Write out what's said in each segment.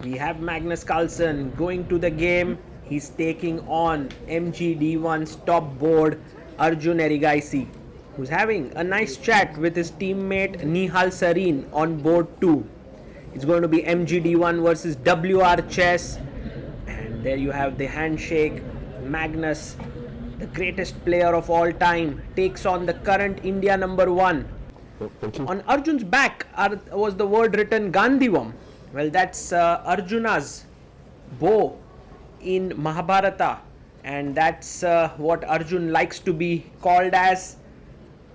We have Magnus Carlsen going to the game. He's taking on MGD1's top board Arjun Erigaisi, who's having a nice chat with his teammate Nihal Sareen on board 2. It's going to be MGD1 versus WR Chess. And there you have the handshake. Magnus, the greatest player of all time, takes on the current India number 1. On Arjun's back was the word written Gandhivam. Well, that's Arjuna's bow in Mahabharata, and that's what Arjun likes to be called as.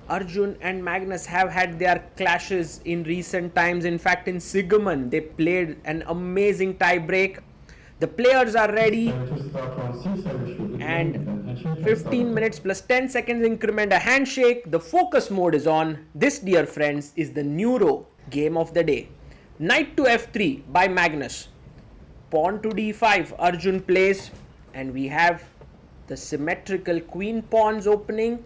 Arjun and Magnus have had their clashes in recent times. In fact, in Sigamon, they played an amazing tie break. The players are ready, and 15 minutes plus 10 seconds increment, a handshake. The focus mode is on. This, dear friends, is the neuro game of the day. Knight to f3 by Magnus. Pawn to d5, Arjun plays, and we have the symmetrical queen pawns opening.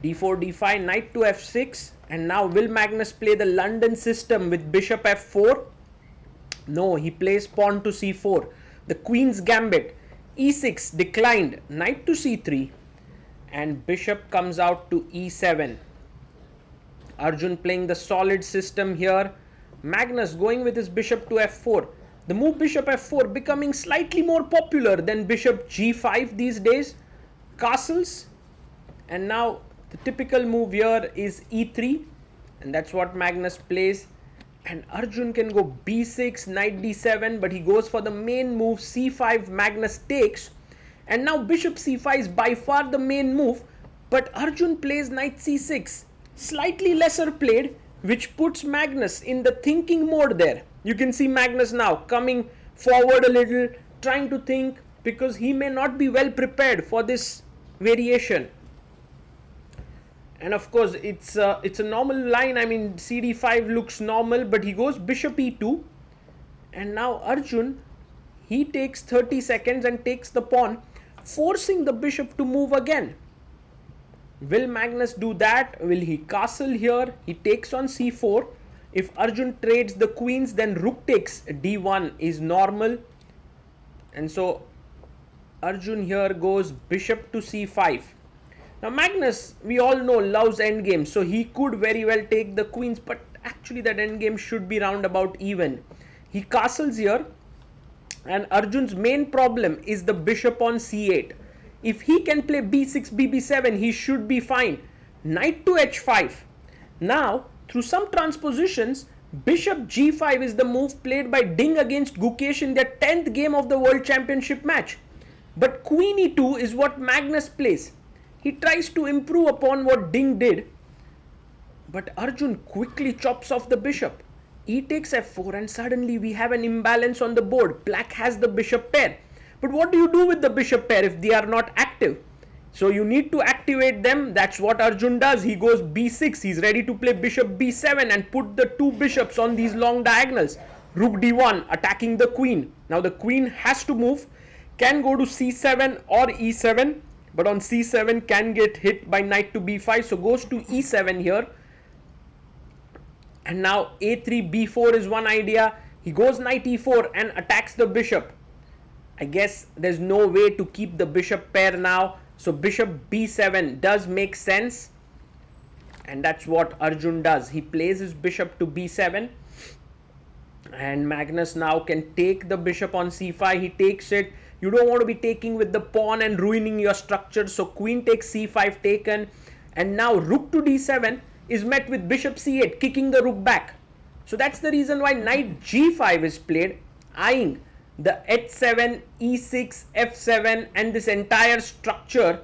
d4, d5, knight to f6, and now will Magnus play the London system with bishop f4? No, he plays pawn to c4. The queen's gambit. e6 declined, knight to c3, and bishop comes out to e7. Arjun playing the solid system here. Magnus going with his bishop to f4. The move bishop f4 becoming slightly more popular than bishop g5 these days. Castles, and now the typical move here is e3, and that's what Magnus plays. And Arjun can go b6, knight d7, but he goes for the main move c5. Magnus takes, and now bishop c5 is by far the main move, but Arjun plays knight c6, slightly lesser played, which puts Magnus in the thinking mode there. You can see Magnus now coming forward a little, trying to think, because he may not be well prepared for this variation. And of course, it's a normal line. I mean, cd5 looks normal, but he goes bishop e2, and now Arjun, he takes 30 seconds and takes the pawn, forcing the bishop to move again. Will Magnus do that? Will he castle here? He takes on c4. If Arjun trades the queens, then rook takes d1 is normal, and so Arjun here goes bishop to c5. Now Magnus, we all know, loves endgame, so he could very well take the queens, but actually that endgame should be roundabout even. He castles here, and Arjun's main problem is the bishop on c8. If he can play b6, bb7, he should be fine. Knight to h5. Now, through some transpositions, bishop g5 is the move played by Ding against Gukesh in their 10th game of the World Championship match. But queen e2 is what Magnus plays. He tries to improve upon what Ding did, but Arjun quickly chops off the bishop. E takes f4, and suddenly we have an imbalance on the board. Black has the bishop pair. But what do you do with the bishop pair if they are not active? So you need to activate them. That's what Arjun does. He goes b6. He's ready to play bishop b7 and put the two bishops on these long diagonals. Rook d1 attacking the queen. Now the queen has to move. Can go to c7 or e7. But on c7 can get hit by knight to b5, so goes to e7 here. And now a3, b4 is one idea. He goes knight e4 and attacks the bishop. I guess there's no way to keep the bishop pair now, so bishop b7 does make sense. And that's what Arjun does. He plays his bishop to b7. And Magnus now can take the bishop on c5. He takes it. You don't want to be taking with the pawn and ruining your structure. So queen takes c5 taken. And now rook to d7 is met with bishop c8, kicking the rook back. So that's the reason why knight g5 is played, eyeing the h7, e6, f7 and this entire structure.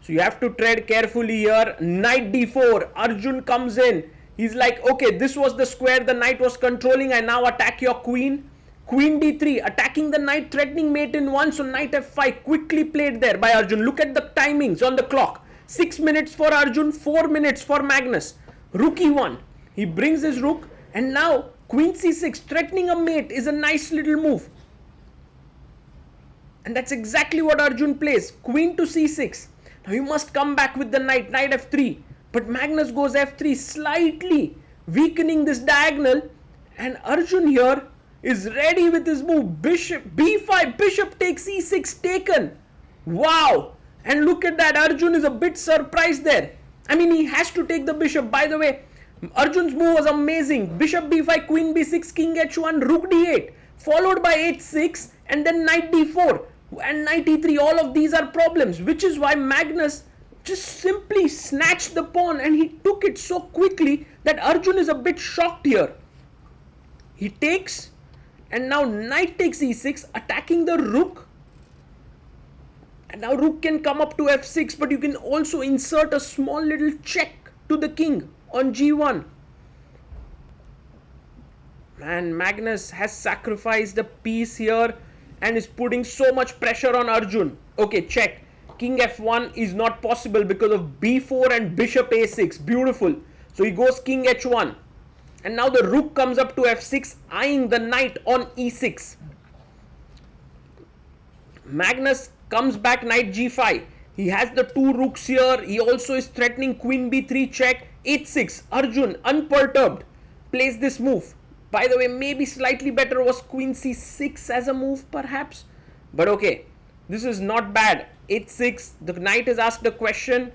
So you have to tread carefully here. Knight d4. Arjun comes in. He's like, okay, this was the square the knight was controlling. I now attack your queen. Queen d3, attacking the knight, threatening mate in 1. So knight f5, quickly played there by Arjun. Look at the timings on the clock. 6 minutes for Arjun, 4 minutes for Magnus. Rook e1. He brings his rook, and now queen c6, threatening a mate, is a nice little move. And that's exactly what Arjun plays. Queen to c6. Now you must come back with the knight, knight f3. But Magnus goes f3, slightly weakening this diagonal. And Arjun here is ready with his move. Bishop b5, bishop takes e6, taken. Wow! And look at that, Arjun is a bit surprised there. I mean, he has to take the bishop. By the way, Arjun's move was amazing. Bishop b5, queen b6, king h1, rook d8, followed by h6, and then knight d4 and knight e3. All of these are problems, which is why Magnus just simply snatched the pawn, and he took it so quickly that Arjun is a bit shocked here. He takes, and now knight takes e6, attacking the rook. And now rook can come up to f6, but you can also insert a small little check to the king on g1. Man, Magnus has sacrificed a piece here and is putting so much pressure on Arjun. Okay, check. King f1 is not possible because of b4 and bishop a6. Beautiful. So he goes king h1. And now the rook comes up to f6, eyeing the knight on e6. Magnus comes back knight g5. He has the two rooks here. He also is threatening queen b3 check, h6. Arjun, unperturbed, plays this move. By the way, maybe slightly better was queen c6 as a move perhaps. But okay, this is not bad. h6, the knight is asked a question.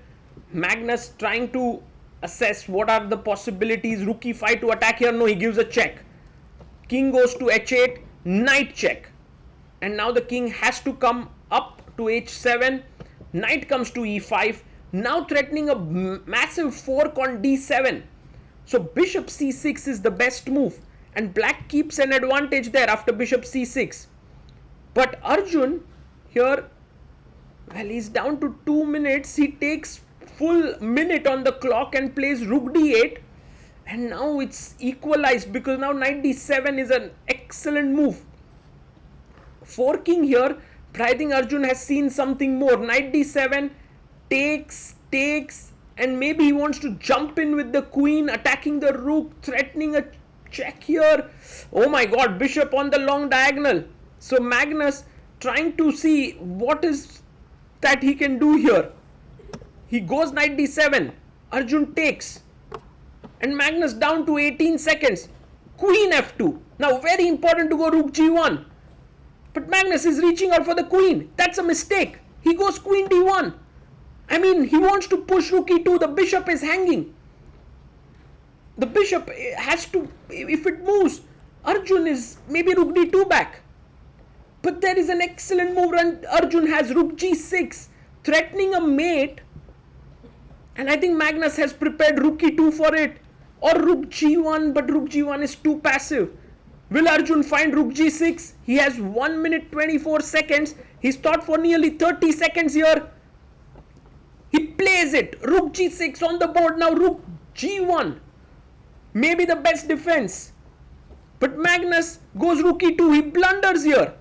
Magnus trying to assess what are the possibilities. Rook e5 to attack here. No, he gives a check. King goes to h8, knight check. And now the king has to come up to h7. Knight comes to e5. Now threatening a massive fork on d7. So bishop c6 is the best move. And black keeps an advantage there after bishop c6. But Arjun here, well, he's down to 2 minutes. He takes full minute on the clock and plays rook d8. And now it's equalized because now knight d7 is an excellent move. Forking here, but I think Arjun has seen something more. Knight d7, takes, and maybe he wants to jump in with the queen, attacking the rook, threatening a check here. Oh my god, bishop on the long diagonal. So Magnus trying to see what is that he can do here. He goes knight d7, Arjun takes, and Magnus down to 18 seconds. Queen f2. Now very important to go rook g1. But Magnus is reaching out for the queen. That's a mistake. He goes queen d1. I mean, he wants to push rook e2. The bishop is hanging. The bishop has to, if it moves, Arjun is maybe rook d2 back. But there is an excellent move. Arjun has rook g6, threatening a mate. And I think Magnus has prepared rook e2 for it. Or rook g1, but rook g1 is too passive. Will Arjun find rook g6? He has 1 minute 24 seconds. He's thought for nearly 30 seconds here. He plays it. Rook g6 on the board. Now rook g1. Maybe the best defense. But Magnus goes rook e2. He blunders here.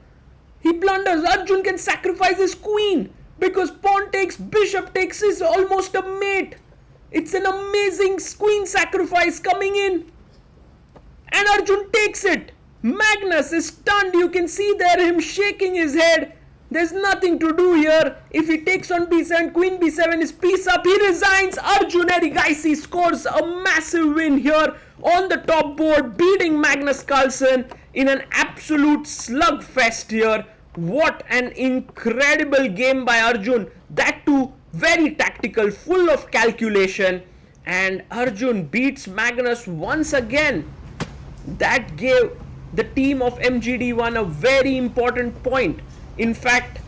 He blunders. Arjun can sacrifice his queen. Because pawn takes, bishop takes is almost a mate. It's an amazing queen sacrifice coming in. And Arjun takes it. Magnus is stunned. You can see there him shaking his head. There's nothing to do here. If he takes on b7, queen b7 is piece up. He resigns. Arjun Erigaisi scores a massive win here on the top board, beating Magnus Carlsen in an absolute slugfest here. What an incredible game by Arjun. That too very tactical, full of calculation. And Arjun beats Magnus once again. That gave the team of MGD1 a very important point. In fact,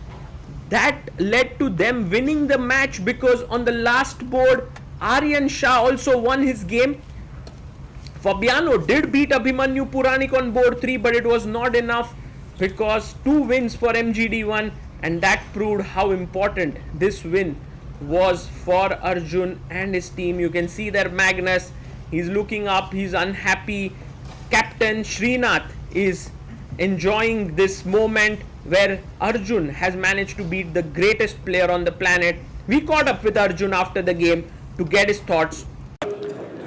that led to them winning the match because on the last board, Arjun Shah also won his game. Fabiano did beat Abhimanyu Puranik on board 3, but it was not enough because 2 wins for MGD1, and that proved how important this win was for Arjun and his team. You can see there Magnus, he's looking up, he's unhappy. Captain Srinath is enjoying this moment where Arjun has managed to beat the greatest player on the planet. We caught up with Arjun after the game to get his thoughts.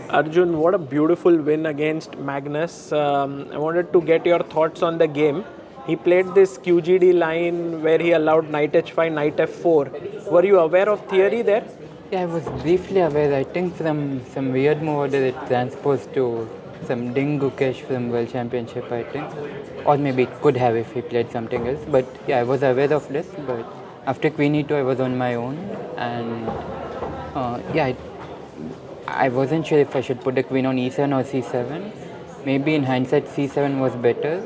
Arjun, what a beautiful win against Magnus. I wanted to get your thoughts on the game. He played this QGD line where he allowed knight h5, knight f4. Were you aware of theory there? Yeah, I was briefly aware. I think some weird move that it transposed to some Ding Gukesh from World Championship, I think. Or maybe it could have if he played something else. But yeah, I was aware of this. But after Queen E2, I was on my own. And yeah, I wasn't sure if I should put the queen on e7 or c7. Maybe in hindsight, c7 was better.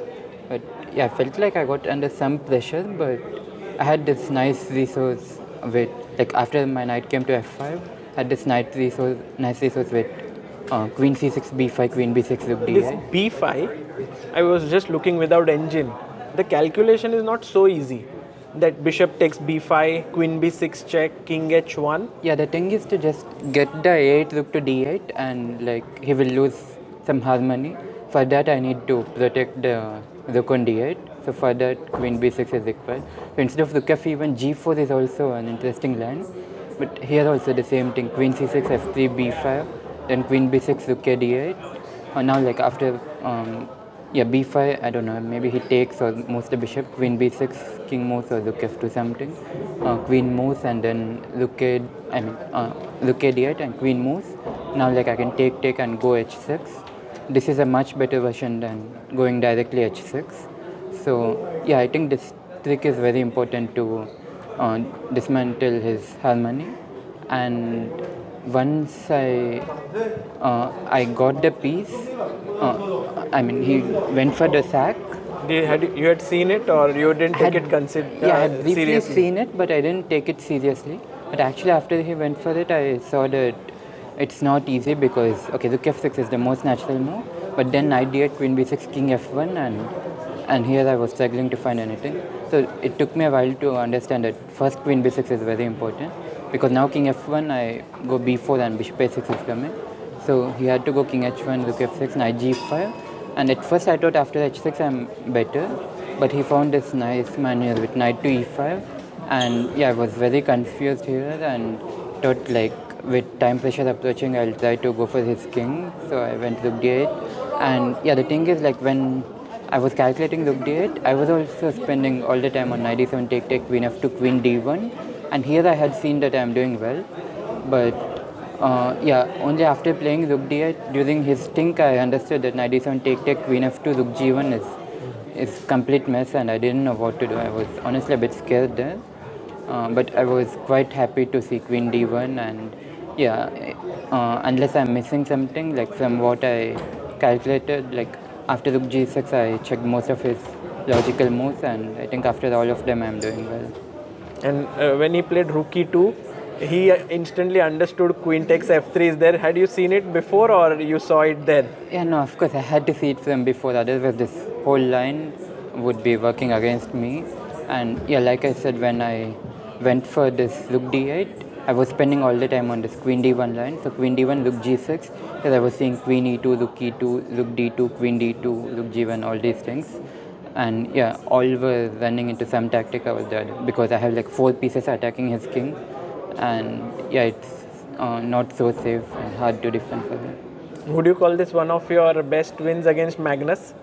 But yeah, I felt like I got under some pressure. But I had this nice resource with, like after my knight came to f5, I had this nice resource with queen c6, b5, queen b6, rook This d8. b5, I was just looking without engine. The calculation is not so easy. That bishop takes b5, queen b6 check, king h1. Yeah, the thing is to just get the a8 rook to d8 and like he will lose some harmony. For that I need to protect the rook on d8. So for that queen b6 is required. So instead of rook f7, g4 is also an interesting line. But here also the same thing, queen c6, f3, b5, then queen b6, rook a d8. Now like after yeah, b5, I don't know, maybe he takes or moves the bishop, queen b6, king moves or rook f2 something, queen moves and then rook a d8 and queen moves. Now like I can take and go h6. This is a much better version than going directly h6. So yeah, I think this trick is very important to dismantle his harmony. And once I got the piece, he went for the sack. You had seen it or you didn't take it Yeah, I had briefly seriously? seen it, but I didn't take it seriously. But actually, after he went for it, I saw that it's not easy because, okay, rook f6 is the most natural move, but then knight d8, queen b6, king f1, and here I was struggling to find anything. So it took me a while to understand that first queen b6 is very important because now king f1, I go b4 and bishop a6 is coming. So he had to go king h1, rook f6, knight g5. And at first I thought after h6 I'm better, but he found this nice maneuver with knight to e5. And yeah, I was very confused here and thought like with time pressure approaching, I'll try to go for his king. So I went rook d8. And yeah, the thing is like when I was calculating rook d8, I was also spending all the time on knight d7, take, queen f2, queen d1. And here I had seen that I'm doing well, but yeah, only after playing rook d8 during his think I understood that knight d7 take queen f2 rook g1 is complete mess and I didn't know what to do. I was honestly a bit scared there, but I was quite happy to see queen d1 and yeah, unless I'm missing something like from what I calculated, like after rook g6 I checked most of his logical moves and I think after all of them I'm doing well. And when he played rook e2, he instantly understood queen takes f3 is there. Had you seen it before or you saw it then? Yeah, no, of course I had to see it from before, otherwise this whole line would be working against me. And yeah, like I said, when I went for this rook d8, I was spending all the time on this queen d1 line. So queen d1, rook g6, because I was seeing queen e2, rook e2, rook d2, queen d2, rook g1, all these things. And yeah, all were running into some tactic over there because I have like 4 pieces attacking his king. And yeah, it's not so safe and hard to defend for him. Would you call this one of your best wins against Magnus?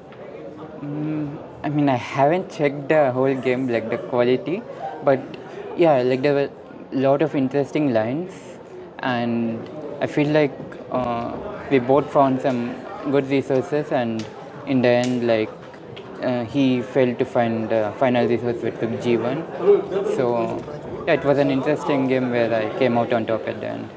I haven't checked the whole game, like the quality, but yeah, like there were a lot of interesting lines, and I feel like we both found some good resources, and in the end, like he failed to find the final resource with rook g1. So yeah, it was an interesting game where I came out on top at the end.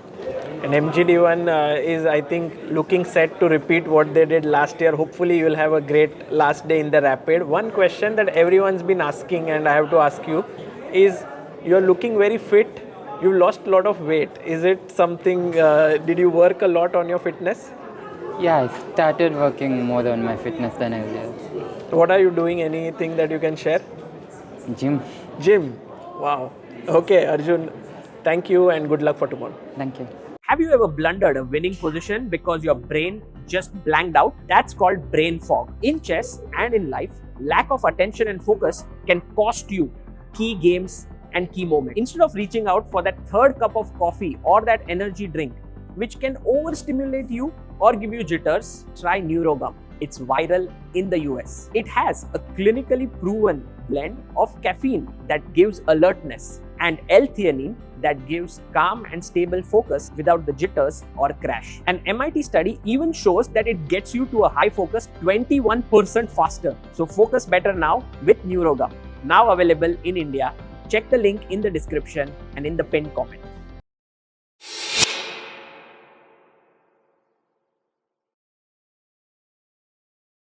And MGD1 is, I think, looking set to repeat what they did last year. Hopefully, you will have a great last day in the Rapid. One question that everyone's been asking, and I have to ask you, is you're looking very fit. You've lost a lot of weight. Is it something, did you work a lot on your fitness? Yeah, I started working more on my fitness than earlier. What are you doing? Anything that you can share? Gym. Gym. Wow. Okay, Arjun, thank you and good luck for tomorrow. Thank you. Have you ever blundered a winning position because your brain just blanked out? That's called brain fog. In chess and in life, lack of attention and focus can cost you key games and key moments. Instead of reaching out for that third cup of coffee or that energy drink, which can overstimulate you or give you jitters, try NeuroGum. It's viral in the US. It has a clinically proven blend of caffeine that gives alertness and L-theanine that gives calm and stable focus without the jitters or crash. An MIT study even shows that it gets you to a high focus 21% faster. So focus better now with NeuroGum. Now available in India. Check the link in the description and in the pinned comment.